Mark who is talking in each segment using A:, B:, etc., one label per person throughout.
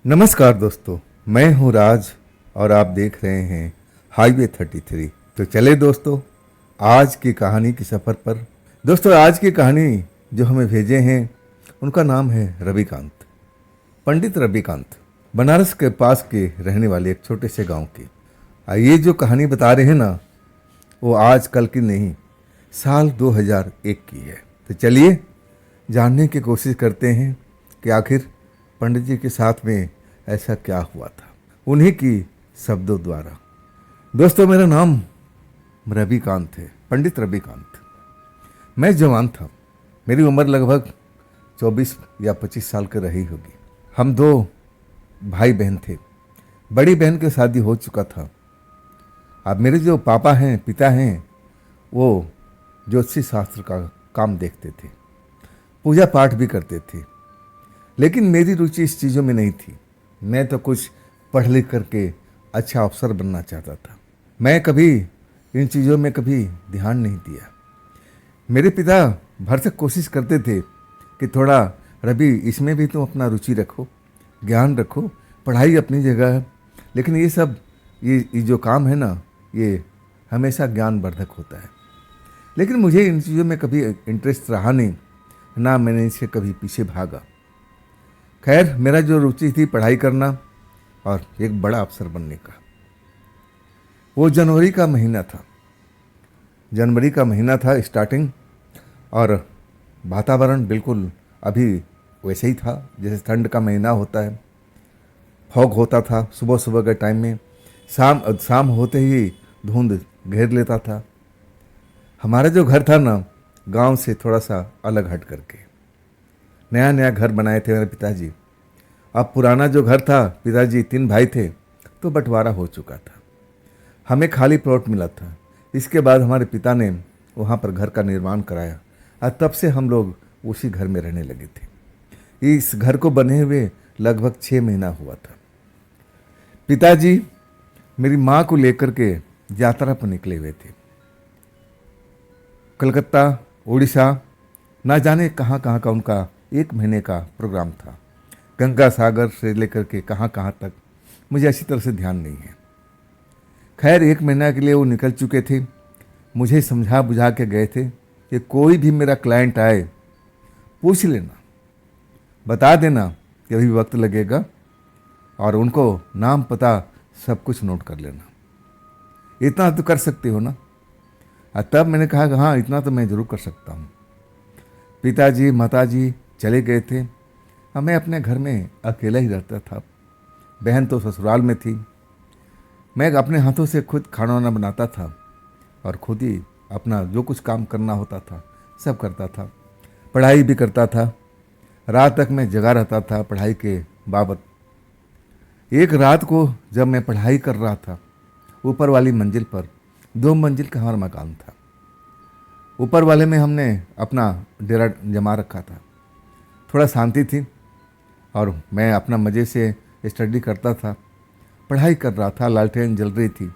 A: नमस्कार दोस्तों, मैं हूं राज और आप देख रहे हैं हाईवे 33। तो चले दोस्तों आज की कहानी की सफ़र पर। दोस्तों आज की कहानी जो हमें भेजे हैं उनका नाम है रविकांत, पंडित रविकांत, बनारस के पास के रहने वाले एक छोटे से गांव के। ये जो कहानी बता रहे हैं ना वो आज कल की नहीं, साल 2001 की है। तो चलिए जानने की कोशिश करते हैं कि आखिर पंडित जी के साथ में ऐसा क्या हुआ था, उन्हीं की शब्दों द्वारा। दोस्तों मेरा नाम रविकांत है, पंडित रविकांत। मैं जवान था, मेरी उम्र लगभग 24 या 25 साल की रही होगी। हम दो भाई बहन थे। बड़ी बहन की शादी हो चुका था। अब मेरे जो पापा हैं, पिता हैं, वो ज्योतिषी शास्त्र का काम देखते थे, पूजा पाठ भी करते थे। लेकिन मेरी रुचि इस चीज़ों में नहीं थी। मैं तो कुछ पढ़ लिख करके अच्छा अफसर बनना चाहता था। मैं कभी इन चीज़ों में कभी ध्यान नहीं दिया। मेरे पिता भरसक कोशिश करते थे कि थोड़ा रवि इसमें भी तुम अपना रुचि रखो, ज्ञान रखो, पढ़ाई अपनी जगह है, लेकिन ये सब ये जो काम है ना ये हमेशा ज्ञानवर्धक होता है। लेकिन मुझे इन चीज़ों में कभी इंटरेस्ट रहा नहीं, ना मैंने इसे कभी पीछे भागा। खैर मेरा जो रुचि थी पढ़ाई करना और एक बड़ा अफसर बनने का। वो जनवरी का महीना था स्टार्टिंग, और वातावरण बिल्कुल अभी वैसे ही था जैसे ठंड का महीना होता है। फॉग होता था सुबह सुबह के टाइम में, शाम होते ही धुंध घेर लेता था। हमारा जो घर था ना गांव से थोड़ा सा अलग हट करके, नया नया घर बनाए थे मेरे पिताजी। अब पुराना जो घर था, पिताजी 3 भाई थे तो बंटवारा हो चुका था, हमें खाली प्लॉट मिला था। इसके बाद हमारे पिता ने वहाँ पर घर का निर्माण कराया और तब से हम लोग उसी घर में रहने लगे थे। इस घर को बने हुए लगभग 6 महीना हुआ था। पिताजी मेरी माँ को लेकर के यात्रा पर निकले हुए थे। कलकत्ता, उड़ीसा, ना जाने कहाँ कहाँ का उनका 1 महीने का प्रोग्राम था। गंगा सागर से लेकर के कहाँ कहाँ तक मुझे अच्छी तरह से ध्यान नहीं है। खैर 1 महीना के लिए वो निकल चुके थे। मुझे समझा बुझा के गए थे कि कोई भी मेरा क्लाइंट आए पूछ लेना, बता देना कि अभी वक्त लगेगा, और उनको नाम पता सब कुछ नोट कर लेना। इतना तो कर सकते हो ना? तब मैंने कहा कि हाँ इतना तो मैं ज़रूर कर सकता हूँ। पिताजी माताजी चले गए थे। मैं अपने घर में अकेला ही रहता था। बहन तो ससुराल में थी। मैं अपने हाथों से खुद खाना वाना बनाता था और खुद ही अपना जो कुछ काम करना होता था सब करता था। पढ़ाई भी करता था। रात तक मैं जगा रहता था पढ़ाई के बाबत। एक रात को जब मैं पढ़ाई कर रहा था, ऊपर वाली मंजिल पर, 2 मंजिल का हमारा मकान था, ऊपर वाले में हमने अपना डेरा जमा रखा था। थोड़ा शांति थी और मैं अपना मज़े से स्टडी करता था, पढ़ाई कर रहा था, लालटेन जल रही थी।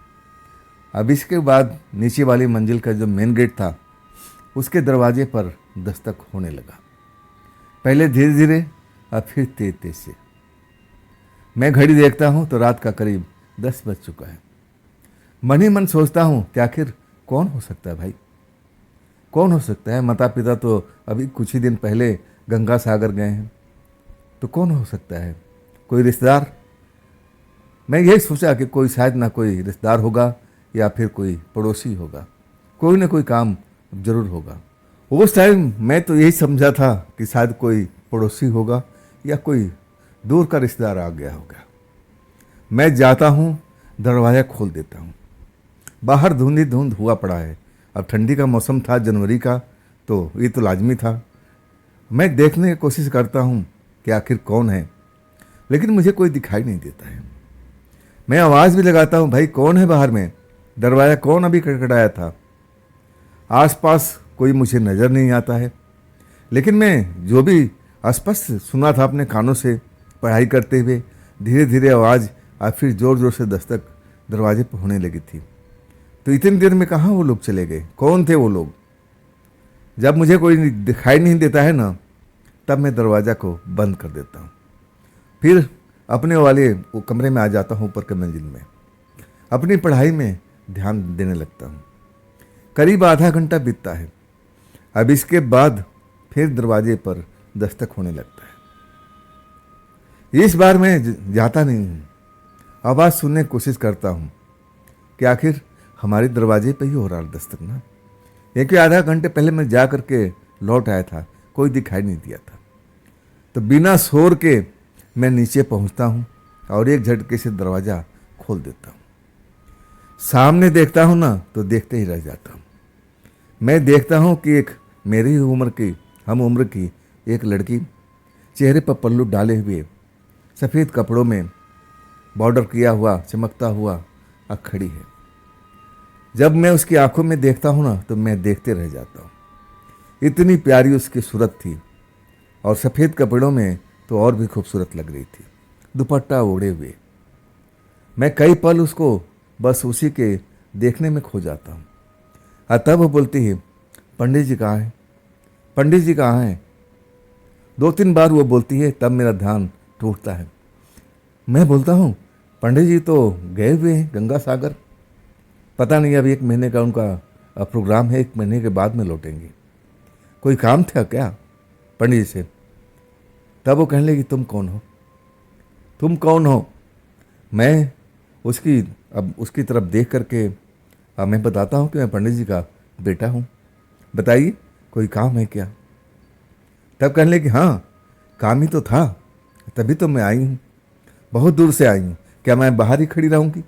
A: अब इसके बाद नीचे वाली मंजिल का जो मेन गेट था उसके दरवाजे पर दस्तक होने लगा। पहले धीरे धीरे और फिर तेज तेज से। मैं घड़ी देखता हूँ तो रात का करीब 10 बज चुका है। मन ही मन सोचता हूँ कि आखिर कौन हो सकता है भाई, कौन हो सकता है? माता पिता तो अभी कुछ ही दिन पहले गंगा सागर गए हैं, तो कौन हो सकता है? कोई रिश्तेदार? मैं यही सोचा कि कोई शायद ना कोई रिश्तेदार होगा या फिर कोई पड़ोसी होगा, कोई ना कोई काम जरूर होगा। उस टाइम मैं तो यही समझा था कि शायद कोई पड़ोसी होगा या कोई दूर का रिश्तेदार आ गया होगा। मैं जाता हूँ, दरवाज़ा खोल देता हूँ। बाहर धुंध ही धुंध हुआ पड़ा है। अब ठंडी का मौसम था, जनवरी का, तो ये तो लाजमी था। मैं देखने की कोशिश करता हूँ कि आखिर कौन है, लेकिन मुझे कोई दिखाई नहीं देता है। मैं आवाज़ भी लगाता हूँ, भाई कौन है बाहर में? दरवाज़ा कौन अभी खटखटाया था? आसपास कोई मुझे नज़र नहीं आता है। लेकिन मैं जो भी स्पष्ट सुना था अपने कानों से पढ़ाई करते हुए, धीरे धीरे आवाज़ और फिर ज़ोर ज़ोर से दस्तक दरवाजे पर होने लगी थी। तो इतनी देर में कहाँ वो लोग चले गए? कौन थे वो लोग? जब मुझे कोई दिखाई नहीं देता है ना, तब मैं दरवाज़ा को बंद कर देता हूँ। फिर अपने वाले वो कमरे में आ जाता हूँ, ऊपर के मंजिल में अपनी पढ़ाई में ध्यान देने लगता हूँ। करीब आधा घंटा बीतता है। अब इसके बाद फिर दरवाजे पर दस्तक होने लगता है। इस बार मैं जाता नहीं हूँ, आवाज़ सुनने की कोशिश करता हूँ कि आखिर हमारे दरवाजे पे ही हो रहा दस्तक ना। एक आधा घंटे पहले मैं जा करके लौट आया था, कोई दिखाई नहीं दिया था। तो बिना शोर के मैं नीचे पहुँचता हूँ और एक झटके से दरवाज़ा खोल देता हूँ। सामने देखता हूँ ना तो देखते ही रह जाता हूँ। मैं देखता हूँ कि एक मेरी ही उम्र की, हम उम्र की एक लड़की, चेहरे पर पल्लू डाले हुए, सफ़ेद कपड़ों में बॉर्डर किया हुआ, चमकता हुआ खड़ी है। जब मैं उसकी आंखों में देखता हूँ ना तो मैं देखते रह जाता हूँ। इतनी प्यारी उसकी सूरत थी और सफ़ेद कपड़ों में तो और भी खूबसूरत लग रही थी, दुपट्टा ओढ़े हुए। मैं कई पल उसको बस उसी के देखने में खो जाता हूँ। तब वो बोलती है, पंडित जी कहाँ हैं? पंडित जी कहाँ हैं? 2-3 बार वो बोलती है, तब मेरा ध्यान टूटता है। मैं बोलता हूँ, पंडित जी तो गए हुए हैं गंगा सागर, पता नहीं, अब 1 महीने का उनका प्रोग्राम है, 1 महीने के बाद में लौटेंगे। कोई काम था क्या पंडित जी से? तब वो कहने लगी, तुम कौन हो? तुम कौन हो? मैं उसकी तरफ देख करके मैं बताता हूँ कि मैं पंडित जी का बेटा हूँ, बताइए कोई काम है क्या? तब कहने लगी, हाँ काम ही तो था, तभी तो मैं आई हूँ, बहुत दूर से आई हूँ, क्या मैं बाहर ही खड़ी रहूँगी?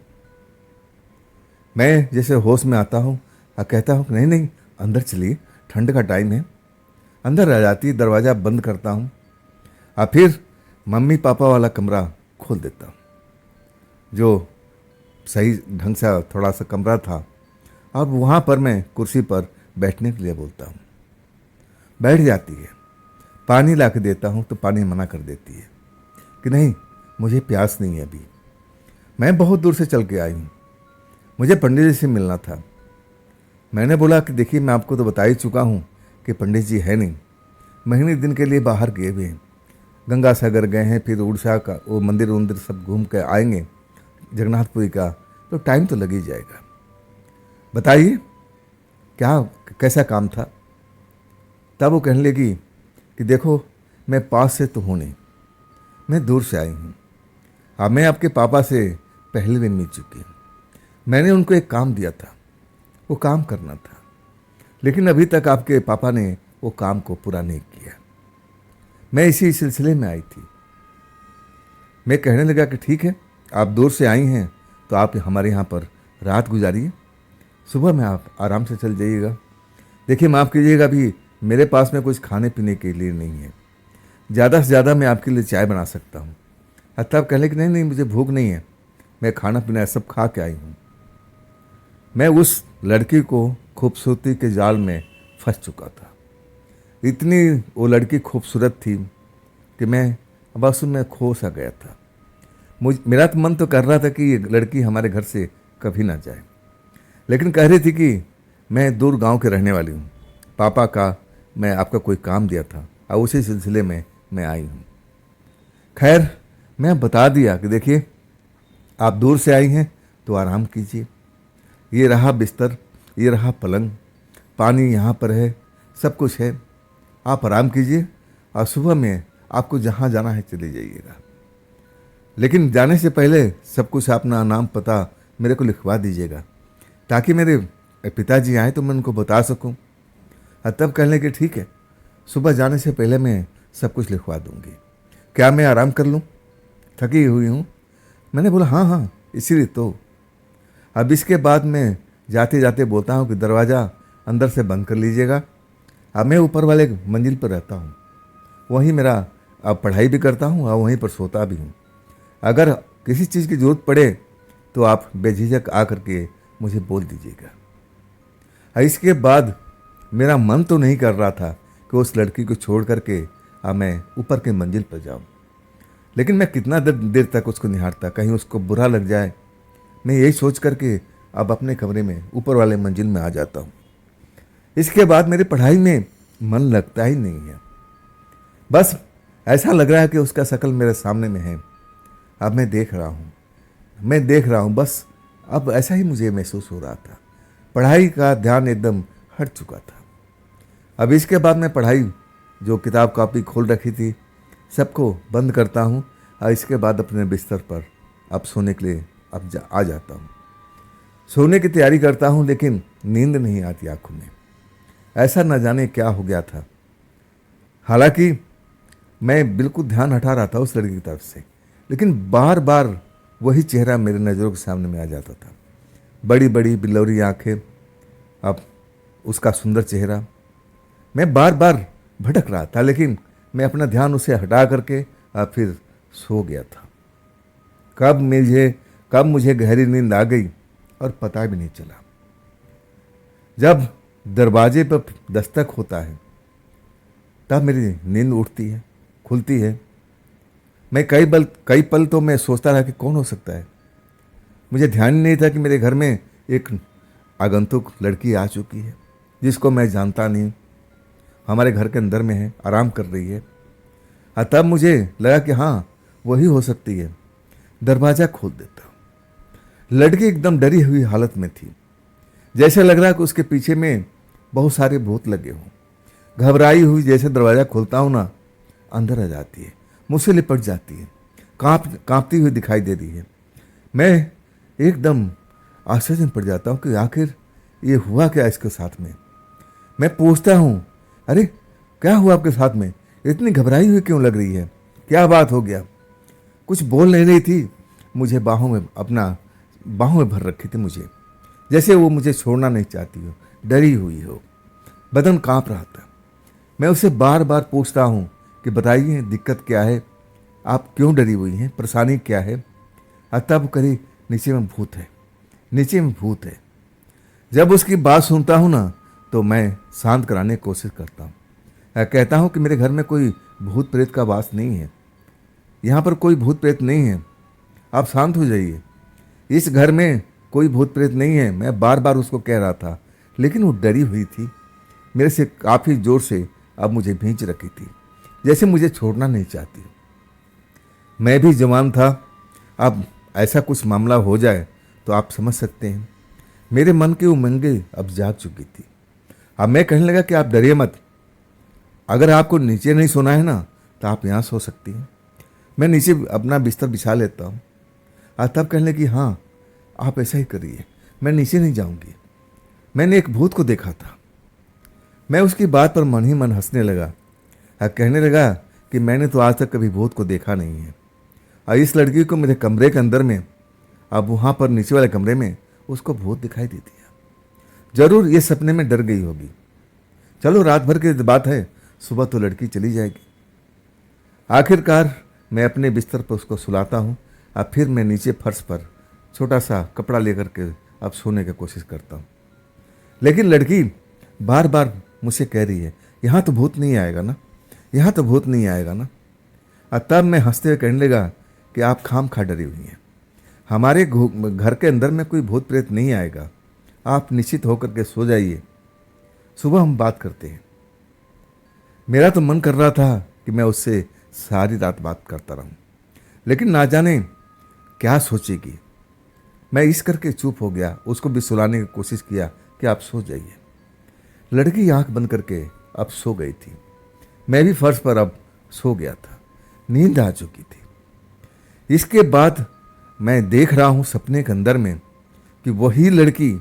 A: मैं जैसे होश में आता हूँ और कहता हूँ, नहीं नहीं अंदर चलिए, ठंड का टाइम है। अंदर आ जाती, दरवाज़ा बंद करता हूँ और फिर मम्मी पापा वाला कमरा खोल देता हूँ, जो सही ढंग से थोड़ा सा कमरा था, और वहाँ पर मैं कुर्सी पर बैठने के लिए बोलता हूँ। बैठ जाती है। पानी ला के देता हूँ तो पानी मना कर देती है कि नहीं, मुझे प्यास नहीं है अभी, मैं बहुत दूर से चल के आई हूँ, मुझे पंडित जी से मिलना था। मैंने बोला कि देखिए, मैं आपको तो बता ही चुका हूँ कि पंडित जी है नहीं, महीने दिन के लिए बाहर गए हुए हैं, गंगा सागर गए हैं, फिर उड़ीसा का वो मंदिर सब घूम के आएंगे, जगन्नाथपुरी का, तो टाइम तो लग ही जाएगा, बताइए क्या कैसा काम था? तब वो कहने लगी कि देखो, मैं पास से तो हूँ नहीं, मैं दूर से आई हूँ। अब मैं आपके पापा से पहले भी मिल चुकी हूँ, मैंने उनको एक काम दिया था, वो काम करना था, लेकिन अभी तक आपके पापा ने वो काम को पूरा नहीं किया। मैं इसी सिलसिले में आई थी। मैं कहने लगा कि ठीक है, आप दूर से आई हैं तो आप हमारे यहाँ पर रात गुजारिए, सुबह में आप आराम से चल जाइएगा। देखिए, माफ़ कीजिएगा, अभी मेरे पास में कुछ खाने पीने के लिए नहीं है, ज़्यादा से ज़्यादा मैं आपके लिए चाय बना सकता हूँ। तब कहने कि नहीं नहीं, मुझे भूख नहीं है, मैं खाना पीना सब खा के आई हूँ। मैं उस लड़की को खूबसूरती के जाल में फंस चुका था। इतनी वो लड़की खूबसूरत थी कि मैं बस उनमें खो सा गया था। मेरा तो मन तो कर रहा था कि ये लड़की हमारे घर से कभी ना जाए, लेकिन कह रही थी कि मैं दूर गांव के रहने वाली हूँ, पापा का मैं आपका कोई काम दिया था और उसी सिलसिले में मैं आई हूँ। खैर, मैं बता दिया कि देखिए, आप दूर से आई हैं तो आराम कीजिए, ये रहा बिस्तर, ये रहा पलंग, पानी यहाँ पर है, सब कुछ है, आप आराम कीजिए और सुबह में आपको जहाँ जाना है चले जाइएगा, लेकिन जाने से पहले सब कुछ अपना नाम पता मेरे को लिखवा दीजिएगा, ताकि मेरे पिताजी आए तो मैं उनको बता सकूं। तब कहने कि ठीक है, सुबह जाने से पहले मैं सब कुछ लिखवा दूंगी, क्या मैं आराम कर लूं, थकी हुई हूं। मैंने बोला हाँ हाँ, इसीलिए तो। अब इसके बाद मैं जाते जाते बोलता हूं कि दरवाज़ा अंदर से बंद कर लीजिएगा। अब मैं ऊपर वाले मंजिल पर रहता हूं, वहीं मेरा अब पढ़ाई भी करता हूं और वहीं पर सोता भी हूं। अगर किसी चीज़ की ज़रूरत पड़े तो आप बेझिझक आकर के मुझे बोल दीजिएगा। इसके बाद मेरा मन तो नहीं कर रहा था कि उस लड़की को छोड़ करके अब मैं ऊपर के मंजिल पर जाऊं, लेकिन मैं कितना देर तक उसको निहारता, कहीं उसको बुरा लग जाए। मैं यही सोच करके अब अपने कमरे में ऊपर वाले मंजिल में आ जाता हूँ। इसके बाद मेरी पढ़ाई में मन लगता ही नहीं है, बस ऐसा लग रहा है कि उसका शक्ल मेरे सामने में है। अब मैं देख रहा हूँ बस। अब ऐसा ही मुझे महसूस हो रहा था। पढ़ाई का ध्यान एकदम हट चुका था। अब इसके बाद मैं पढ़ाई जो किताब कॉपी खोल रखी थी सबको बंद करता हूँ और इसके बाद अपने बिस्तर पर अब सोने के लिए आ जाता हूँ। सोने की तैयारी करता हूँ लेकिन नींद नहीं आती आंखों में। ऐसा न जाने क्या हो गया था। हालांकि मैं बिल्कुल ध्यान हटा रहा था उस लड़की की तरफ से, लेकिन बार बार वही चेहरा मेरे नज़रों के सामने में आ जाता था। बड़ी बड़ी बिल्लौरी आंखें, अब उसका सुंदर चेहरा। मैं बार बार भटक रहा था लेकिन मैं अपना ध्यान उसे हटा करके अब फिर सो गया था। कब मुझे गहरी नींद आ गई और पता भी नहीं चला। जब दरवाजे पर दस्तक होता है तब मेरी नींद उठती है, खुलती है। मैं कई पल तो मैं सोचता रहा कि कौन हो सकता है। मुझे ध्यान ही नहीं था कि मेरे घर में एक आगंतुक लड़की आ चुकी है जिसको मैं जानता नहीं, हमारे घर के अंदर में है, आराम कर रही है। और तब मुझे लगा कि हाँ वही हो सकती है। दरवाज़ा खोल देता हूँ। लड़की एकदम डरी हुई हालत में थी, जैसे लग रहा कि उसके पीछे में बहुत सारे भूत लगे हों। घबराई हुई जैसे दरवाज़ा खोलता हूँ ना, अंदर आ जाती है, मुझसे लिपट जाती है, कांपती हुई दिखाई दे रही है। मैं एकदम आश्चर्य में पड़ जाता हूँ कि आखिर ये हुआ क्या इसके साथ में। मैं पूछता हूँ, अरे क्या हुआ आपके साथ में, इतनी घबराई हुई क्यों लग रही है, क्या बात हो गया। कुछ बोल नहीं रही थी, मुझे बाहों में भर रखी थी मुझे, जैसे वो मुझे छोड़ना नहीं चाहती हो, डरी हुई हो, बदन कांप रहा था। मैं उसे बार बार पूछता हूँ कि बताइए दिक्कत क्या है, आप क्यों डरी हुई हैं, परेशानी क्या है। तब करी नीचे में भूत है, नीचे में भूत है। जब उसकी बात सुनता हूँ ना तो मैं शांत कराने की कोशिश करता हूँ। कहता हूँ कि मेरे घर में कोई भूत प्रेत का वास नहीं है, यहाँ पर कोई भूत प्रेत नहीं है, आप शांत हो जाइए, इस घर में कोई भूत प्रेत नहीं है। मैं बार बार उसको कह रहा था लेकिन वो डरी हुई थी, मेरे से काफ़ी ज़ोर से अब मुझे भींच रखी थी, जैसे मुझे छोड़ना नहीं चाहती। मैं भी जवान था, अब ऐसा कुछ मामला हो जाए तो आप समझ सकते हैं। मेरे मन की उमंगें अब जाग चुकी थी। अब मैं कहने लगा कि आप डरिए मत, अगर आपको नीचे नहीं सोना है ना तो आप यहाँ सो सकती हैं। मैं नीचे अपना बिस्तर बिछा लेता हूँ। तब कहने लगी, हाँ आप ऐसा ही करिए, मैं नीचे नहीं जाऊँगी। मैंने एक भूत को देखा था। मैं उसकी बात पर मन ही मन हंसने लगा। कहने लगा कि मैंने तो आज तक कभी भूत को देखा नहीं है, और इस लड़की को मेरे कमरे के अंदर में, अब वहाँ पर नीचे वाले कमरे में उसको भूत दिखाई दे दिया। जरूर ये सपने में डर गई होगी। चलो रात भर की बात है, सुबह तो लड़की चली जाएगी। आखिरकार मैं अपने बिस्तर पर उसको सुलाता हूँ। अब फिर मैं नीचे फर्श पर छोटा सा कपड़ा लेकर के अब सोने की कोशिश करता हूँ, लेकिन लड़की बार बार मुझसे कह रही है, यहाँ तो भूत नहीं आएगा ना, यहाँ तो भूत नहीं आएगा ना। तब मैं हंसते हुए कहने लगा कि आप खाम खा डरी हुई हैं, हमारे घर के अंदर में कोई भूत प्रेत नहीं आएगा, आप निश्चित होकर के सो जाइए, सुबह हम बात करते हैं। मेरा तो मन कर रहा था कि मैं उससे सारी रात बात करता रहूं, लेकिन ना जाने क्या सोचेगी। मैं इस करके चुप हो गया, उसको भी सुलाने की कोशिश किया कि आप सो जाइए। लड़की आंख बंद करके अब सो गई थी। मैं भी फर्श पर अब सो गया था, नींद आ चुकी थी। इसके बाद मैं देख रहा हूँ सपने के अंदर में कि वही लड़की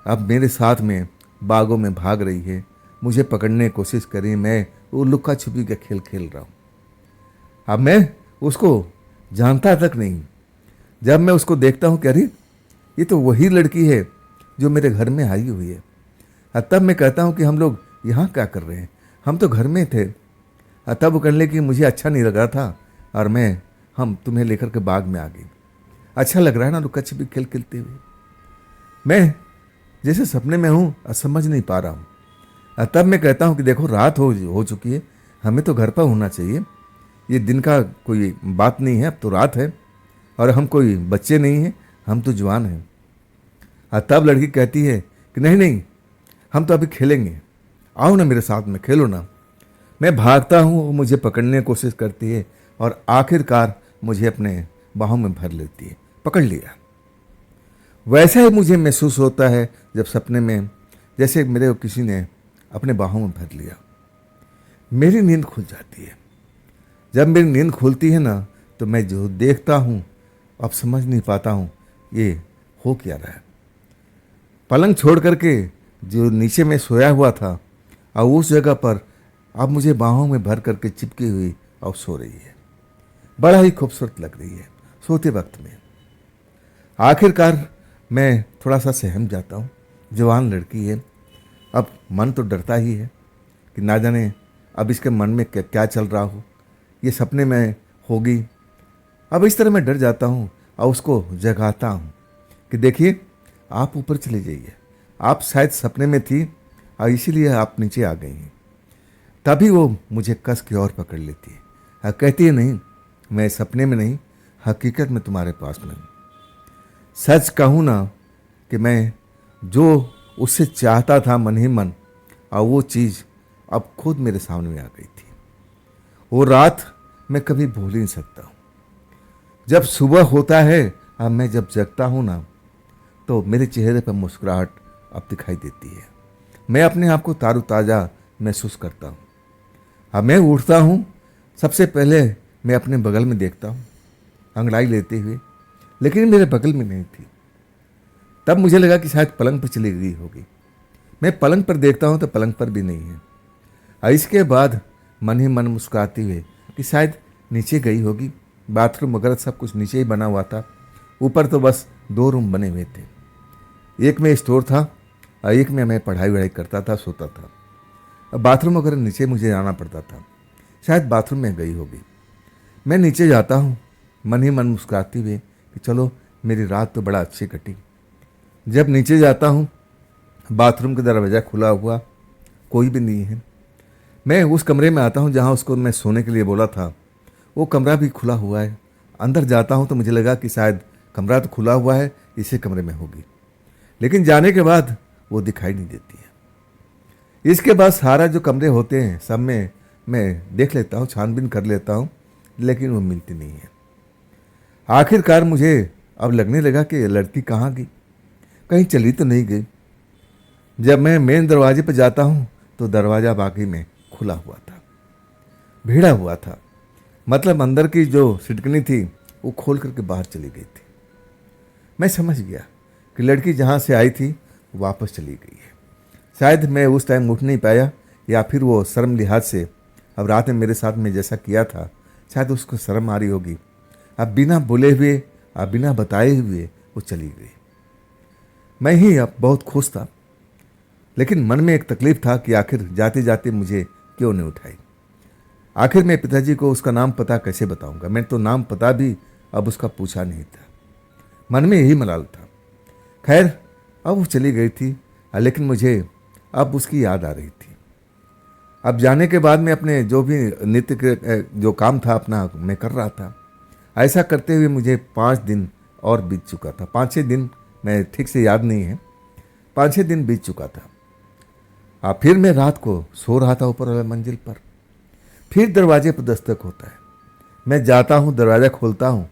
A: अब मेरे साथ में बागों में भाग रही है, मुझे पकड़ने की कोशिश कर रही है। मैं वो लुक्का छुपी का खेल खेल रहा हूँ। अब मैं उसको जानता तक नहीं। जब मैं उसको देखता हूँ कि अरे ये तो वही लड़की है जो मेरे घर में आई हुई है। तब मैं कहता हूँ कि हम लोग यहाँ क्या कर रहे हैं, हम तो घर में थे। तब वो कहने कि मुझे अच्छा नहीं लग रहा था और हम तुम्हें लेकर के बाग में आ गए। अच्छा लग रहा है ना लुक्का छिपी खेल खेलते हुए। मैं जैसे सपने में हूँ, समझ नहीं पा रहा हूँ। तब मैं कहता हूँ कि देखो रात हो चुकी है, हमें तो घर पर होना चाहिए, ये दिन का कोई बात नहीं है, अब तो रात है और हम कोई बच्चे नहीं हैं, हम तो जवान हैं। तब लड़की कहती है कि नहीं नहीं, हम तो अभी खेलेंगे, आओ ना मेरे साथ में खेलो ना। मैं भागता हूँ, वो मुझे पकड़ने की कोशिश करती है और आखिरकार मुझे अपने बाहों में भर लेती है। पकड़ लिया। वैसा ही मुझे महसूस होता है जब सपने में जैसे मेरे को किसी ने अपने बाहों में भर लिया। मेरी नींद खुल जाती है। जब मेरी नींद खुलती है ना, तो मैं जो देखता हूँ अब समझ नहीं पाता हूँ ये हो क्या रहा है। पलंग छोड़ करके जो नीचे में सोया हुआ था, और उस जगह पर अब मुझे बाहों में भर करके चिपकी हुई और सो रही है। बड़ा ही खूबसूरत लग रही है सोते वक्त में। आखिरकार मैं थोड़ा सा सहम जाता हूँ। जवान लड़की है, अब मन तो डरता ही है कि ना जाने अब इसके मन में क्या चल रहा हो, ये सपने में होगी। अब इस तरह मैं डर जाता हूँ और उसको जगाता हूँ कि देखिए आप ऊपर चले जाइए, आप शायद सपने में थी और इसीलिए आप नीचे आ गई हैं। तभी वो मुझे कस के और पकड़ लेती है और कहती है नहीं, मैं सपने में नहीं, हकीकत में तुम्हारे पास में हूँ। सच कहूँ ना कि मैं जो उससे चाहता था मन ही मन, और वो चीज़ अब खुद मेरे सामने में आ गई थी। वो रात मैं कभी भूल ही नहीं सकता हूँ। जब सुबह होता है और मैं जब जगता हूँ ना, तो मेरे चेहरे पर मुस्कुराहट अब दिखाई देती है। मैं अपने आप को ताज़ा महसूस करता हूँ। अब मैं उठता हूँ, सबसे पहले मैं अपने बगल में देखता हूँ अंगड़ाई लेते हुए, लेकिन मेरे बगल में नहीं थी। तब मुझे लगा कि शायद पलंग पर चली गई होगी। मैं पलंग पर देखता हूँ तो पलंग पर भी नहीं है। और इसके बाद मन ही मन मुस्कुराते हुए कि शायद नीचे गई होगी। बाथरूम वगैरह सब कुछ नीचे ही बना हुआ था, ऊपर तो बस 2 रूम बने हुए थे। एक में स्टोर था और एक में मैं पढ़ाई वढ़ाई करता था, सोता था। अब बाथरूम वगैरह नीचे मुझे जाना पड़ता था, शायद बाथरूम में गई होगी। मैं नीचे जाता हूँ मन ही मन मुस्कुराते हुए कि चलो मेरी रात तो बड़ा अच्छी कटी। जब नीचे जाता हूँ, बाथरूम का दरवाज़ा खुला हुआ, कोई भी नहीं है। मैं उस कमरे में आता हूँ जहाँ उसको मैं सोने के लिए बोला था, वो कमरा भी खुला हुआ है। अंदर जाता हूँ तो मुझे लगा कि शायद कमरा तो खुला हुआ है, इसी कमरे में होगी, लेकिन जाने के बाद वो दिखाई नहीं देती है। इसके बाद सारा जो कमरे होते हैं सब में मैं देख लेता हूँ, छानबीन कर लेता हूँ, लेकिन वो मिलती नहीं है। आखिरकार मुझे अब लगने लगा कि ये लड़की कहाँ गई, कहीं चली तो नहीं गई। जब मैं मेन दरवाजे पर जाता हूँ तो दरवाज़ा बाकी में खुला हुआ था, भिड़ा हुआ था। मतलब अंदर की जो सिटकनी थी वो खोल करके बाहर चली गई थी। मैं समझ गया कि लड़की जहाँ से आई थी वापस चली गई है। शायद मैं उस टाइम उठ नहीं पाया, या फिर वो शर्म लिहाज से अब रात में मेरे साथ में जैसा किया था, शायद उसको शर्म आ रही होगी। अब बिना बोले हुए, अब बिना बताए हुए वो चली गई। मैं ही अब बहुत खुश था, लेकिन मन में एक तकलीफ था कि आखिर जाते जाते मुझे क्यों नहीं उठाई। आखिर मैं पिताजी को उसका नाम पता कैसे बताऊंगा। मैं तो नाम पता भी अब उसका पूछा नहीं था, मन में यही मलाल था। खैर अब वो चली गई थी, लेकिन मुझे अब उसकी याद आ रही थी। अब जाने के बाद मैं अपने जो भी नित्य के जो काम था अपना मैं कर रहा था। ऐसा करते हुए मुझे 5 दिन और बीत चुका था। 5-6 दिन, मैं ठीक से याद नहीं है, 5-6 दिन बीत चुका था। फिर मैं रात को सो रहा था ऊपर वाले मंजिल पर। फिर दरवाजे पर दस्तक होता है। मैं जाता हूँ, दरवाज़ा खोलता हूँ,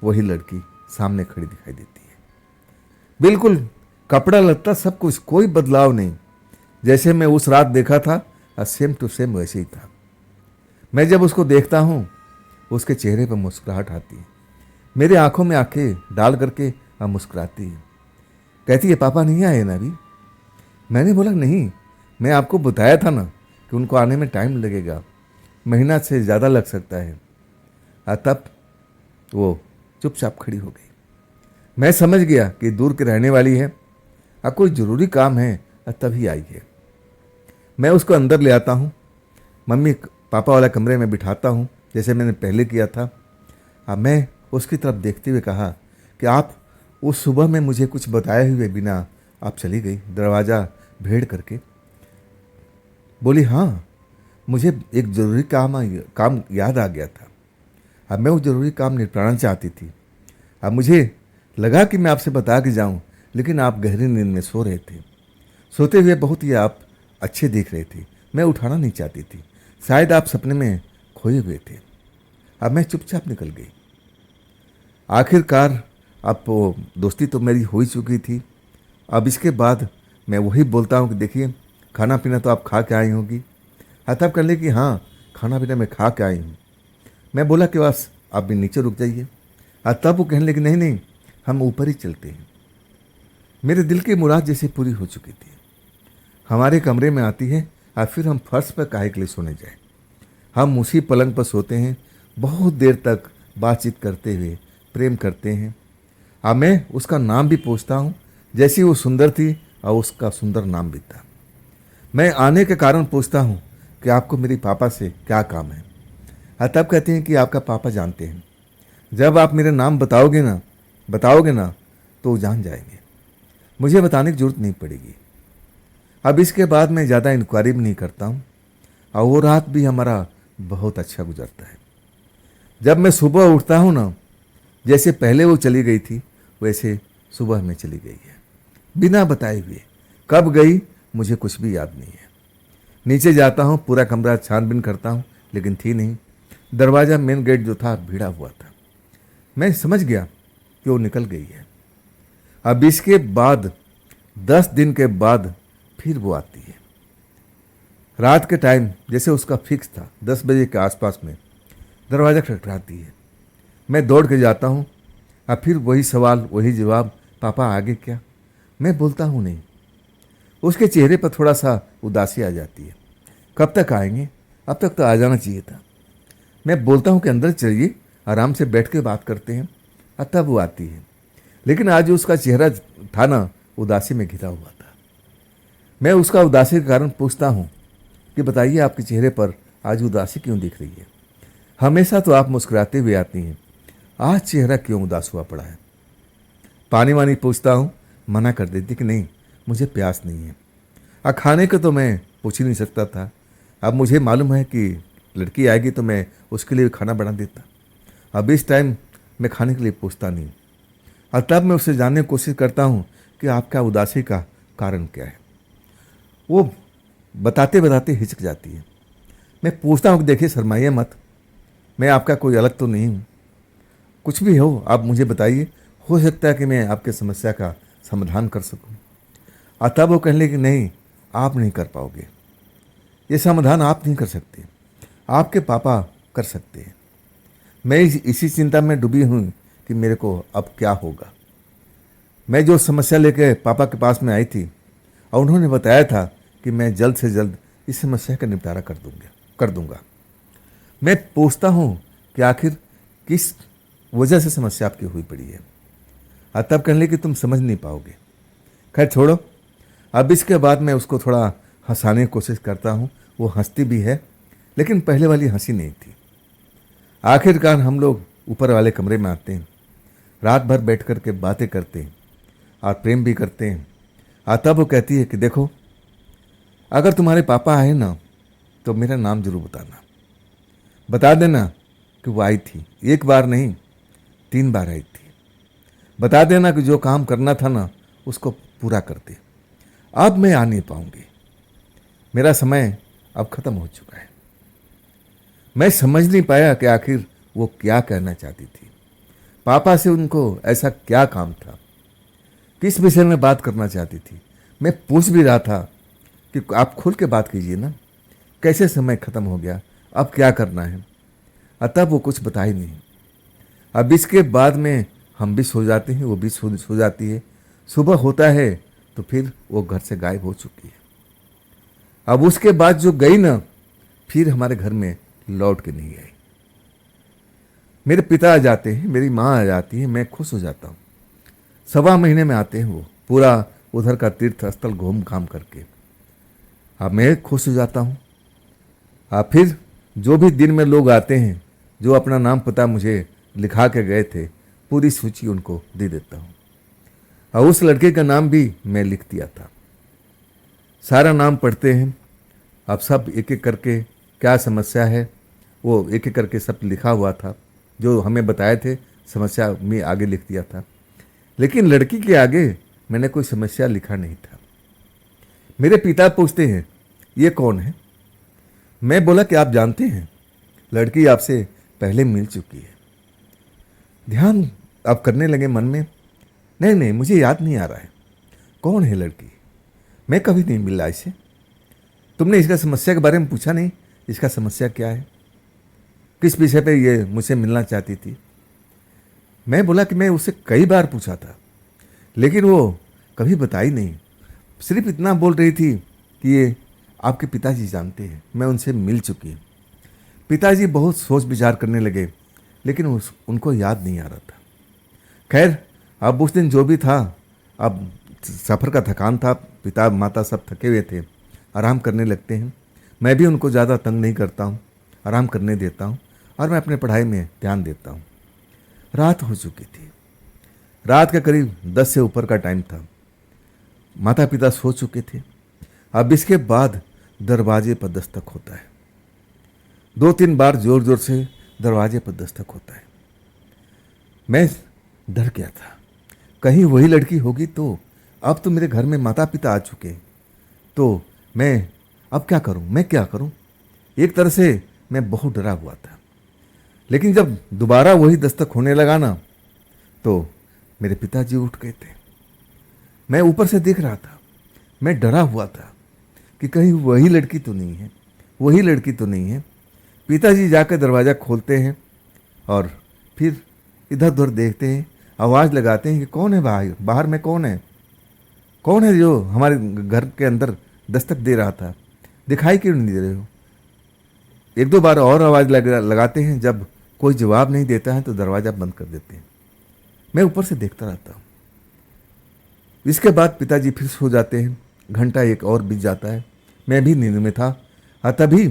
A: वही लड़की सामने खड़ी दिखाई देती है। बिल्कुल कपड़ा लत्ता सब कुछ, कोई बदलाव नहीं, जैसे मैं उस रात देखा था सेम टू सेम वैसे ही था। मैं जब उसको देखता हूँ उसके चेहरे पर मुस्कुराहट आती है, मेरे आंखों में आंखें डाल करके मुस्कुराती है। कहती है पापा नहीं आए ना अभी। मैंने बोला नहीं, मैं आपको बताया था ना कि उनको आने में टाइम लगेगा, महीना से ज़्यादा लग सकता है। तब वो चुपचाप खड़ी हो गई। मैं समझ गया कि दूर के रहने वाली है, कोई ज़रूरी काम है, तभी आई है। मैं उसको अंदर ले आता हूँ, मम्मी पापा वाला कमरे में बिठाता हूँ जैसे मैंने पहले किया था। मैं उसकी तरफ देखते हुए कहा कि आप उस सुबह में मुझे कुछ बताए हुए बिना आप चली गई दरवाज़ा भेड़ करके। बोली हाँ, मुझे एक ज़रूरी काम याद आ गया था। अब मैं वो ज़रूरी काम निपटाना चाहती थी। अब मुझे लगा कि मैं आपसे बता के जाऊं, लेकिन आप गहरी नींद में सो रहे थे। सोते हुए बहुत ही आप अच्छे दिख रहे थे, मैं उठाना नहीं चाहती थी, शायद आप सपने में खोए हुए थे। अब मैं चुपचाप निकल गई। आखिरकार अब वो दोस्ती तो मेरी हो ही चुकी थी। अब इसके बाद मैं वही बोलता हूँ कि देखिए, खाना पीना तो आप खा के आई होगी। तब कर ले कि हाँ, खाना पीना मैं खा के आई हूँ। मैं बोला कि बस आप भी नीचे रुक जाइए। तब वो कहने लगी नहीं नहीं, हम ऊपर ही चलते हैं। मेरे दिल की मुराद जैसे पूरी हो चुकी थी। हमारे कमरे में आती है और फिर हम फर्श पर काहे के लिए सोने जाए। हम उसी पलंग पर सोते हैं, बहुत देर तक बातचीत करते हुए प्रेम करते हैं। अब मैं उसका नाम भी पूछता हूँ, जैसी वो सुंदर थी और उसका सुंदर नाम भी था। मैं आने के कारण पूछता हूँ कि आपको मेरी पापा से क्या काम है। तब कहते हैं कि आपका पापा जानते हैं। जब आप मेरा नाम बताओगे ना तो वो जान जाएंगे। मुझे बताने की जरूरत नहीं पड़ेगी। अब इसके बाद मैं ज़्यादा इंक्वायरी भी नहीं करता हूँ और वो रात भी हमारा बहुत अच्छा गुजरता है। जब मैं सुबह उठता हूँ ना, जैसे पहले वो चली गई थी वैसे सुबह में चली गई है, बिना बताए हुए। कब गई मुझे कुछ भी याद नहीं है। नीचे जाता हूँ, पूरा कमरा छानबीन करता हूँ, लेकिन थी नहीं। दरवाज़ा मेन गेट जो था भिड़ा हुआ था। मैं समझ गया कि वो निकल गई है। अब इसके बाद 10 दिन के बाद फिर वो आती है। रात के टाइम जैसे उसका फिक्स था 10 बजे के आसपास में दरवाज़ा खटखटाती है। मैं दौड़ के जाता हूँ। अब फिर वही सवाल वही जवाब, पापा आगे क्या? मैं बोलता हूँ नहीं। उसके चेहरे पर थोड़ा सा उदासी आ जाती है। कब तक आएंगे? अब तक तो आ जाना चाहिए था। मैं बोलता हूँ कि अंदर चलिए, आराम से बैठ के बात करते हैं। तब वो आती है, लेकिन आज उसका चेहरा था ना, उदासी में घिरा हुआ था। मैं उसका उदासी के कारण पूछता हूँ कि बताइए, आपके चेहरे पर आज उदासी क्यों दिख रही है? हमेशा तो आप मुस्कुराते हुए आती हैं, आज चेहरा क्यों उदास हुआ पड़ा है? पानी वानी पूछता हूँ, मना कर देती कि नहीं, मुझे प्यास नहीं है। खाने को तो मैं पूछ ही नहीं सकता था। अब मुझे मालूम है कि लड़की आएगी तो मैं उसके लिए खाना बना देता। अब इस टाइम मैं खाने के लिए पूछता नहीं। और तब मैं उससे जानने की कोशिश करता हूँ कि आपका उदासी का कारण क्या है। वो बताते बताते हिचक जाती है। मैं पूछता हूँ कि देखिए, शर्माइए मत, मैं आपका कोई अलग तो नहीं हूँ। कुछ भी हो आप मुझे बताइए, हो सकता है कि मैं आपके समस्या का समाधान कर सकूँ। और तब वो कहने लगी नहीं, आप नहीं कर पाओगे, ये समाधान आप नहीं कर सकते, आपके पापा कर सकते हैं। मैं इसी चिंता में डूबी हूँ कि मेरे को अब क्या होगा। मैं जो समस्या लेकर पापा के पास में आई थी और उन्होंने बताया था कि मैं जल्द से जल्द इस समस्या का निपटारा कर दूंगा। मैं पूछता हूँ कि आखिर किस वजह से समस्या आपकी हुई पड़ी है। और तब कहने लगी कि तुम समझ नहीं पाओगे। खैर छोड़ो। अब इसके बाद मैं उसको थोड़ा हंसाने की कोशिश करता हूँ। वो हंसती भी है, लेकिन पहले वाली हंसी नहीं थी। आखिरकार हम लोग ऊपर वाले कमरे में आते हैं, रात भर बैठ कर के बातें करते हैं और प्रेम भी करते हैं। और तब वो कहती है कि देखो, अगर तुम्हारे पापा आए ना तो मेरा नाम जरूर बता देना कि वो आई थी, एक बार नहीं 3 बार आई थी। बता देना कि जो काम करना था ना उसको पूरा कर दे। अब मैं आ नहीं पाऊंगी, मेरा समय अब खत्म हो चुका है। मैं समझ नहीं पाया कि आखिर वो क्या कहना चाहती थी। पापा से उनको ऐसा क्या काम था, किस विषय में बात करना चाहती थी। मैं पूछ भी रहा था कि आप खुल के बात कीजिए ना, कैसे समय खत्म हो गया, अब क्या करना है। तब वो कुछ बता ही नहीं। अब इसके बाद में हम भी सो जाते हैं, वो भी सो जाती है। सुबह होता है तो फिर वो घर से गायब हो चुकी है। अब उसके बाद जो गई ना, फिर हमारे घर में लौट के नहीं आई। मेरे पिता आ जाते हैं, मेरी माँ आ जाती है, मैं खुश हो जाता हूँ। 1.25 महीने में आते हैं वो, पूरा उधर का तीर्थ स्थल घूम घाम करके। अब मैं खुश हो जाता हूँ। फिर जो भी दिन में लोग आते हैं, जो अपना नाम पता मुझे लिखा के गए थे, पूरी सूची उनको दे देता हूँ। और उस लड़के का नाम भी मैं लिख दिया था। सारा नाम पढ़ते हैं। अब सब एक एक करके क्या समस्या है वो एक एक करके सब लिखा हुआ था, जो हमें बताए थे समस्या में आगे लिख दिया था। लेकिन लड़की के आगे मैंने कोई समस्या लिखा नहीं था। मेरे पिता पूछते हैं ये कौन है। मैं बोला कि आप जानते हैं, लड़की आपसे पहले मिल चुकी है। ध्यान अब करने लगे मन में, नहीं नहीं मुझे याद नहीं आ रहा है, कौन है लड़की, मैं कभी नहीं मिला इससे। तुमने इसका समस्या के बारे में पूछा नहीं, इसका समस्या क्या है, किस विषय पे ये मुझसे मिलना चाहती थी। मैं बोला कि मैं उससे कई बार पूछा था, लेकिन वो कभी बताई नहीं, सिर्फ इतना बोल रही थी कि ये आपके पिताजी जानते हैं, मैं उनसे मिल चुकी हूँ। पिताजी बहुत सोच विचार करने लगे, लेकिन उनको याद नहीं आ रहा था। खैर, अब उस दिन जो भी था, अब सफ़र का थकान था, पिता माता सब थके हुए थे, आराम करने लगते हैं। मैं भी उनको ज़्यादा तंग नहीं करता हूँ, आराम करने देता हूँ और मैं अपने पढ़ाई में ध्यान देता हूँ। रात हो चुकी थी, रात का करीब 10 से ऊपर का टाइम था। माता पिता सो चुके थे। अब इसके बाद दरवाजे पर दस्तक होता है, 2-3 बार जोर जोर से दरवाजे पर दस्तक होता है। मैं डर गया था, कहीं वही लड़की होगी तो। अब तो मेरे घर में माता पिता आ चुके हैं, तो मैं अब क्या करूं, मैं क्या करूं। एक तरह से मैं बहुत डरा हुआ था। लेकिन जब दोबारा वही दस्तक होने लगा ना, तो मेरे पिताजी उठ गए थे। मैं ऊपर से देख रहा था, मैं डरा हुआ था कि कहीं वही लड़की तो नहीं है, वही लड़की तो नहीं है। पिताजी जाकर दरवाज़ा खोलते हैं और फिर इधर उधर देखते हैं, आवाज़ लगाते हैं कि कौन है भाई, बाहर में कौन है, कौन है जो हमारे घर के अंदर दस्तक दे रहा था, दिखाई क्यों नहीं दे रहे हो। 1-2 बार और आवाज़ लगाते हैं। जब कोई जवाब नहीं देता है तो दरवाज़ा बंद कर देते हैं। मैं ऊपर से देखता रहता हूँ। इसके बाद पिताजी फिर सो जाते हैं। घंटा एक और बीत जाता है, मैं भी नींद में था और तभी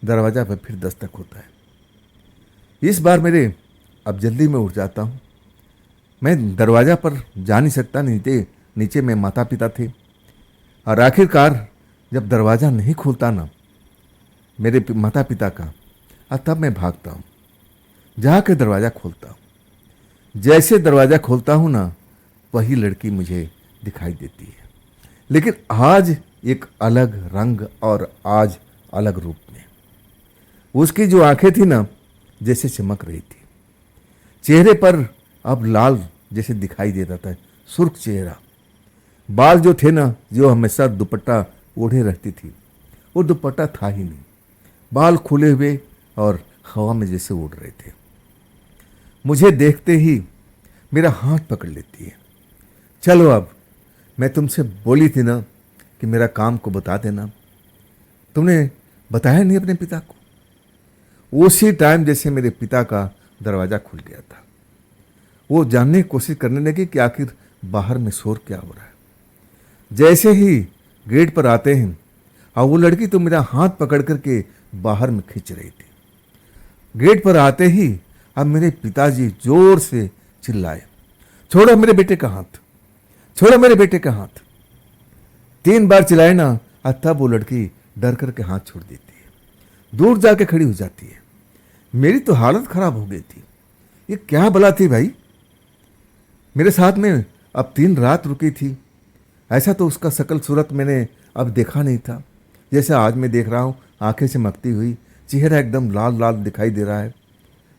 A: दरवाज़ा पर फिर दस्तक होता है। इस बार मेरे अब जल्दी में उठ जाता हूँ। मैं दरवाज़ा पर जा नहीं सकता, नीचे में माता पिता थे। और आखिरकार जब दरवाज़ा नहीं खुलता ना मेरे माता पिता का, और तब मैं भागता हूँ, जाकर दरवाज़ा खोलता हूँ। जैसे दरवाज़ा खोलता हूँ ना, वही लड़की मुझे दिखाई देती है, लेकिन आज एक अलग रंग और आज अलग रूप में। उसकी जो आंखें थी ना, जैसे चमक रही थी। चेहरे पर अब लाल जैसे दिखाई देता था, सुर्ख चेहरा। बाल जो थे ना, जो हमेशा दुपट्टा ओढ़े रहती थी, वो दुपट्टा था ही नहीं, बाल खुले हुए और हवा में जैसे उड़ रहे थे। मुझे देखते ही मेरा हाथ पकड़ लेती है, चलो अब मैं तुमसे बोली थी ना कि मेरा काम को बता देना, तुमने बताया नहीं अपने पिता को। उसी टाइम जैसे मेरे पिता का दरवाज़ा खुल गया था, वो जानने की कोशिश करने लगे कि आखिर बाहर में शोर क्या हो रहा है। जैसे ही गेट पर आते हैं, और वो लड़की तो मेरा हाथ पकड़ करके बाहर में खींच रही थी। गेट पर आते ही अब मेरे पिताजी जोर से चिल्लाए, छोड़ो मेरे बेटे का हाथ, छोड़ो मेरे बेटे का हाथ। 3 बार चिल्लाए ना, और तब वो लड़की डर करके हाथ छोड़ देती है, दूर जाके खड़ी हो जाती है। मेरी तो हालत खराब हो गई थी, ये क्या बला थी भाई, मेरे साथ में अब 3 रात रुकी थी। ऐसा तो उसका शकल सूरत मैंने अब देखा नहीं था, जैसे आज मैं देख रहा हूँ। आंखें चमकती हुई, चेहरा एकदम लाल लाल दिखाई दे रहा है,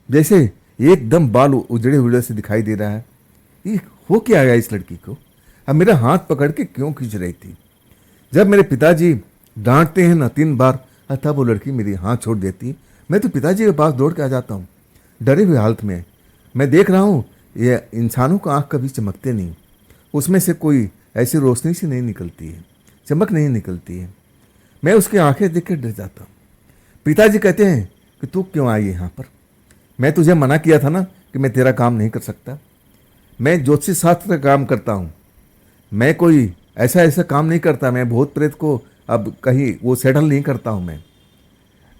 A: जैसे एकदम बाल उजड़े हुए से दिखाई दे रहा है। ये हो क्या आया इस लड़की को, अब मेरा हाथ पकड़ के क्यों खींच रही थी। जब मेरे पिताजी डांटते हैं ना 3 बार, तब वो लड़की मेरी हाथ छोड़ देती। मैं तो पिताजी के पास दौड़ के आ जाता हूँ, डरे हुए हालत में। मैं देख रहा हूँ ये इंसानों का आँख कभी चमकते नहीं, उसमें से कोई ऐसी रोशनी सी नहीं निकलती है, चमक नहीं निकलती है। मैं उसकी आंखें देख कर डर जाता हूँ। पिताजी कहते हैं कि तू क्यों आई यहाँ पर, मैं तुझे मना किया था ना कि मैं तेरा काम नहीं कर सकता। मैं ज्योतिष शास्त्र का काम करता हूँ, मैं कोई ऐसा काम नहीं करता। मैं भूत प्रेत को अब कहीं वो सेटल नहीं करता हूँ।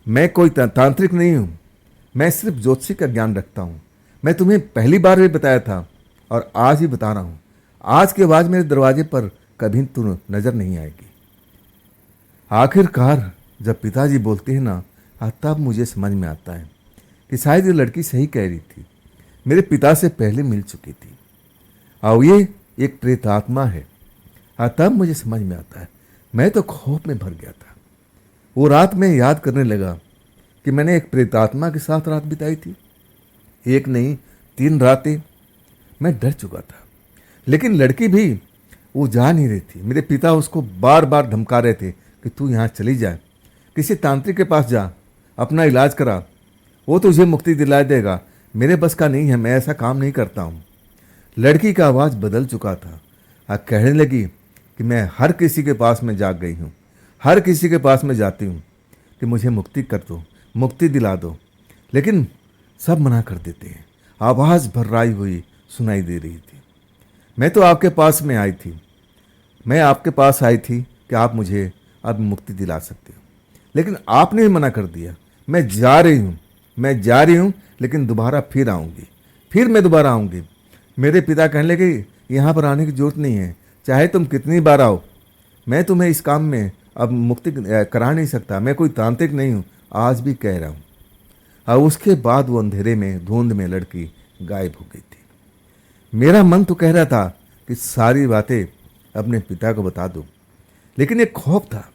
A: मैं कोई तांत्रिक नहीं हूँ, मैं सिर्फ ज्योतिषी का ज्ञान रखता हूँ। मैं तुम्हें पहली बार भी बताया था और आज ही बता रहा हूँ, आज के बाद मेरे दरवाजे पर कभी तू नजर नहीं आएगी। आखिरकार जब पिताजी बोलते हैं ना, तब मुझे समझ में आता है कि शायद ये लड़की सही कह रही थी, मेरे पिता से पहले मिल चुकी थी और ये एक प्रेतात्मा है। तब मुझे समझ में आता है। मैं तो खौफ में भर गया था। वो रात में याद करने लगा कि मैंने एक प्रेतात्मा के साथ रात बिताई थी, एक नहीं 3 रातें। मैं डर चुका था। लेकिन लड़की भी वो जा नहीं रही थी। मेरे पिता उसको बार बार धमका रहे थे कि तू यहाँ चली जाए, किसी तांत्रिक के पास जा, अपना इलाज करा, वो तुझे मुक्ति दिला देगा। मेरे बस का नहीं है, मैं ऐसा काम नहीं करता हूँ। लड़की का आवाज़ बदल चुका था और कहने लगी कि मैं हर किसी के पास में जा गई हूँ, हर किसी के पास में जाती हूँ कि मुझे मुक्ति कर दो, मुक्ति दिला दो, लेकिन सब मना कर देते हैं। आवाज़ भर्राई हुई सुनाई दे रही थी। मैं तो आपके पास में आई थी, मैं आपके पास आई थी कि आप मुझे अब मुक्ति दिला सकते हो, लेकिन आपने ही मना कर दिया। मैं जा रही हूँ, मैं जा रही हूँ, लेकिन दोबारा फिर आऊँगी, फिर मैं दोबारा आऊँगी। मेरे पिता कहने लगे यहाँ पर आने की जरूरत नहीं है, चाहे तुम कितनी बार आओ, मैं तुम्हें इस काम में अब मुक्ति करा नहीं सकता, मैं कोई तांत्रिक नहीं हूँ, आज भी कह रहा हूँ। और उसके बाद वो अंधेरे में धुंध में लड़की गायब हो गई थी। मेरा मन तो कह रहा था कि सारी बातें अपने पिता को बता दूं, लेकिन एक खौफ था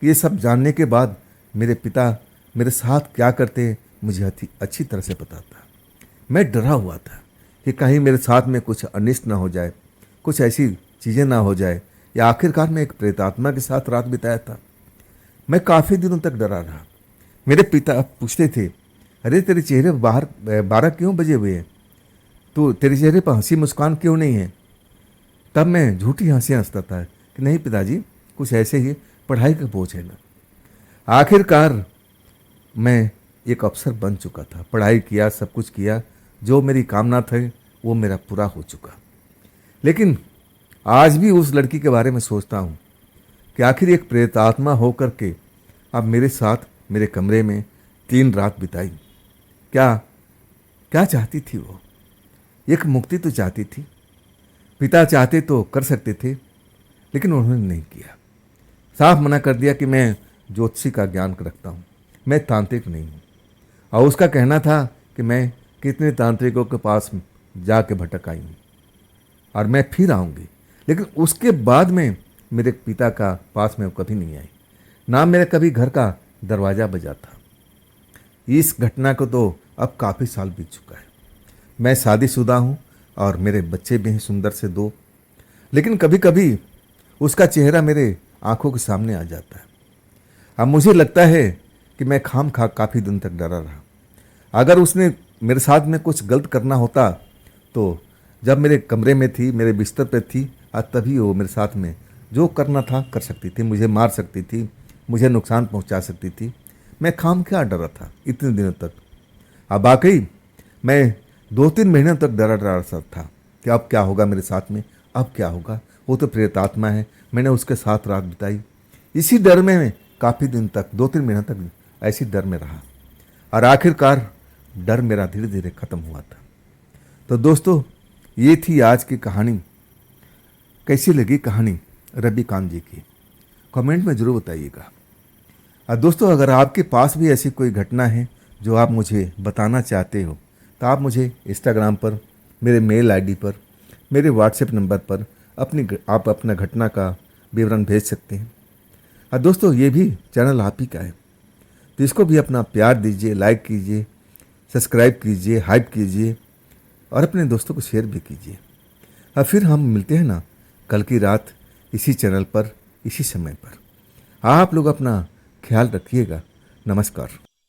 A: कि ये सब जानने के बाद मेरे पिता मेरे साथ क्या करते मुझे अच्छी तरह से पता था। मैं डरा हुआ था कि कहीं मेरे साथ में कुछ अनिष्ट ना हो जाए, कुछ ऐसी चीज़ें ना हो जाए, या आखिरकार मैं एक प्रेतात्मा के साथ रात बिताया था। मैं काफ़ी दिनों तक डरा रहा। मेरे पिता पूछते थे, अरे तेरे चेहरे बाहर 12 क्यों बजे हुए हैं, तो तेरे चेहरे पर हंसी मुस्कान क्यों नहीं है। तब मैं झूठी हंसियाँ हंसता था कि नहीं पिताजी, कुछ ऐसे ही पढ़ाई का बोझ है ना। आखिरकार मैं एक अफसर बन चुका था, पढ़ाई किया, सब कुछ किया, जो मेरी कामना थी वो मेरा पूरा हो चुका। लेकिन आज भी उस लड़की के बारे में सोचता हूँ कि आखिर एक प्रेतात्मा होकर के अब मेरे साथ मेरे कमरे में 3 रात बिताई। क्या क्या चाहती थी वो? एक मुक्ति तो चाहती थी। पिता चाहते तो कर सकते थे, लेकिन उन्होंने नहीं किया। साफ मना कर दिया कि मैं ज्योतिषी का ज्ञान रखता हूँ, मैं तांत्रिक नहीं हूँ। और उसका कहना था कि मैं कितने तांत्रिकों के पास जाके भटक आई हूँ और मैं फिर आऊँगी, लेकिन उसके बाद में मेरे पिता का पास में वो कभी नहीं आई, ना मेरे कभी घर का दरवाज़ा बजा था। इस घटना को तो अब काफ़ी साल बीत चुका है। मैं शादीशुदा हूँ और मेरे बच्चे भी हैं, सुंदर से 2। लेकिन कभी कभी उसका चेहरा मेरे आंखों के सामने आ जाता है। अब मुझे लगता है कि मैं खाम खा काफ़ी दिन तक डरा रहा। अगर उसने मेरे साथ में कुछ गलत करना होता तो जब मेरे कमरे में थी, मेरे बिस्तर पर थी, आज तभी वो मेरे साथ में जो करना था कर सकती थी, मुझे मार सकती थी, मुझे नुकसान पहुंचा सकती थी। मैं खाम क्या डरा था इतने दिनों तक। अब वाकई मैं 2-3 महीने तक डरा डरा सा था कि अब क्या होगा मेरे साथ में, अब क्या होगा। वो तो प्रेतात्मा है, मैंने उसके साथ रात बिताई। इसी डर में मैं काफ़ी दिन तक 2-3 महीने तक ऐसी डर में रहा और आखिरकार डर मेरा धीरे धीरे ख़त्म हुआ था। तो दोस्तों, ये थी आज की कहानी। कैसी लगी कहानी रवि कांत जी की, कमेंट में ज़रूर बताइएगा। और दोस्तों, अगर आपके पास भी ऐसी कोई घटना है जो आप मुझे बताना चाहते हो तो आप मुझे इंस्टाग्राम पर, मेरे मेल आईडी पर, मेरे व्हाट्सएप नंबर पर आप अपना घटना का विवरण भेज सकते हैं। और दोस्तों, ये भी चैनल आप ही का है, तो इसको भी अपना प्यार दीजिए, लाइक कीजिए, सब्सक्राइब कीजिए, हाइप कीजिए और अपने दोस्तों को शेयर भी कीजिए। और फिर हम मिलते हैं ना कल की रात इसी चैनल पर, इसी समय पर। आप लोग अपना ख्याल रखिएगा। नमस्कार।